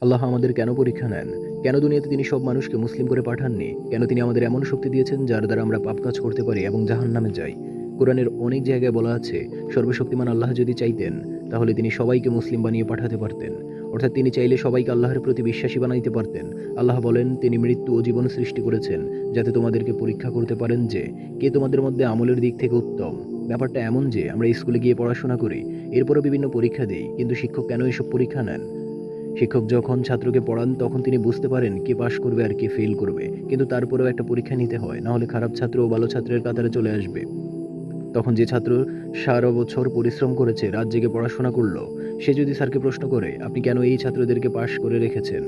আল্লাহ আমাদের কেন পরীক্ষা নেন? কেন দুনিয়াতে তিনি সব মানুষকে মুসলিম করে পাঠাননি? কেন তিনি আমাদের এমন শক্তি দিয়েছেন যার দ্বারা আমরা পাপ কাজ করতে পারি এবং জাহান্নামে যাই? কোরআনের অনেক জায়গায় বলা আছে, সর্বশক্তিমান আল্লাহ যদি চাইতেন, তাহলে তিনি সবাইকে মুসলিম বানিয়ে পাঠাতে পারতেন। অর্থাৎ তিনি চাইলে সবাইকে আল্লাহর প্রতি বিশ্বাসী বানাইতে পারতেন। আল্লাহ বলেন, তিনি মৃত্যু ও জীবন সৃষ্টি করেছেন, যাতে তোমাদেরকে পরীক্ষা করতে পারেন যে, কে তোমাদের মধ্যে আমলের দিক থেকে উত্তম। ব্যাপারটা এমন যে, আমরা স্কুলে গিয়ে পড়াশোনা করি, এরপরও বিভিন্ন পরীক্ষা দেই, কিন্তু শিক্ষক কেন এসব পরীক্ষা নেন? শিক্ষক যখন ছাত্রকে পড়ান তখন তিনি বুঝতে পারেন কে পাশ করবে আর কে ফেল করবে, কিন্তু তারপরেও একটা পরীক্ষা নিতে হয়, না হলে খারাপ ছাত্র ও ভালো ছাত্রের কাতারে চলে আসবে। তখন যে ছাত্র সারা বছর পরিশ্রম করেছে, রাত জেগে পড়াশোনা করলো, সে যদি স্যারকে প্রশ্ন করে, আপনি কেন এই ছাত্রদেরকে পাশ করে রেখেছেন?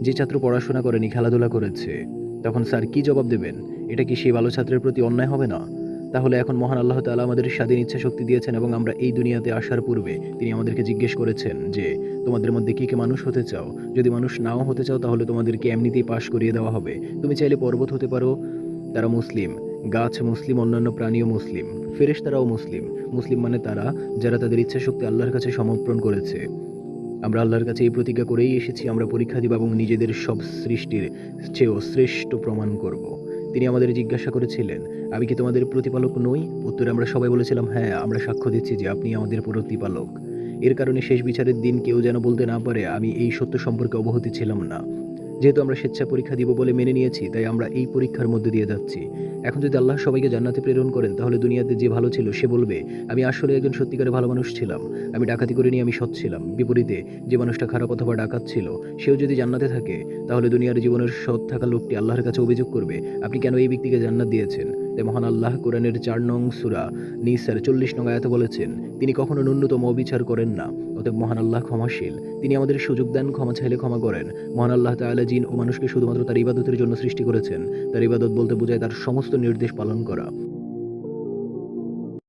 যে ছাত্র পড়াশোনা করেনি, খেলাধুলা করেছে, তখন স্যার কি জবাব দেবেন? এটা কি সেই ভালো ছাত্রের প্রতি অন্যায় হবে না? তাহলে এখন মহান আল্লাহ তাআলা আমাদের স্বাধীন ইচ্ছা শক্তি দিয়েছেন এবং আমরা এই দুনিয়াতে আসার পূর্বে তিনি আমাদেরকে জিজ্ঞেস করেছেন যে, তোমাদের মধ্যে কে মানুষ হতে চাও? যদি মানুষ নাও হতে চাও তাহলে তোমাদেরকে এমনিতেই পাশ করিয়ে দেওয়া হবে। তুমি চাইলে পর্বত হতে পারো, তারা মুসলিম। গাছ মুসলিম, অন্যান্য প্রাণীও মুসলিম। ফেরেশতারাও মুসলিম। মুসলিম মানে তারা, যারা তাদের ইচ্ছাশক্তি আল্লাহর কাছে সমর্পণ করেছে। আমরা আল্লাহর কাছে এই প্রতিজ্ঞা করেই এসেছি, আমরা পরীক্ষা দিব এবং নিজেদের সব সৃষ্টির চেয়েও শ্রেষ্ঠ প্রমাণ করব। তিনি আমাদের জিজ্ঞাসা করেছিলেন, আমি কি তোমাদের প্রতিপালক নই? উত্তরে আমরা সবাই বলেছিলাম, হ্যাঁ, আমরা সাক্ষ্য দিচ্ছি যে আপনি আমাদের প্রতিপালক। এর কারণে শেষ বিচারের দিন কেউ যেন বলতে না পারে, আমি এই সত্য সম্পর্কে অবহিত ছিলাম না। যেহেতু আমরা স্বেচ্ছা পরীক্ষা দিব বলে মেনে নিয়েছি, তাই আমরা এই পরীক্ষার মধ্যে দিয়ে যাচ্ছি। এখন যদি আল্লাহ সবাইকে জান্নাতে প্রেরণ করেন, তাহলে দুনিয়াতে যে ভালো ছিল সে বলবে, আমি আসলে একজন সত্যিকারের ভালো মানুষ ছিলাম। আমি ডাকাতি করিনি, আমি সৎ ছিলাম। বিপরীতে যে মানুষটা খারাপ অথবা ডাকাত ছিল, সেও যদি জান্নাতে থাকে, তাহলে দুনিয়ার জীবনের সৎ থাকা লোকটি আল্লাহর কাছে অভিযোগ করবে, আপনি কেন এই ব্যক্তিকে জান্নাত দিয়েছেন? তাই মহান আল্লাহ কোরআনের ৪ নং সূরা নিসার ৪০ নং আয়াতে বলেছেন, তিনি কখনো ন্যূনতম অবিচার করেন না। অতএব মহান আল্লাহ ক্ষমাশীল। তিনি আমাদের সুযোগ দেন, ক্ষমা চাইলে ক্ষমা করেন। মহান আল্লাহ তাআলা জিন ও মানুষকে শুধুমাত্র তার ইবাদতের জন্য সৃষ্টি করেছেন। তার ইবাদত বলতে বোঝায় তার সমস্ত নির্দেশ পালন করা।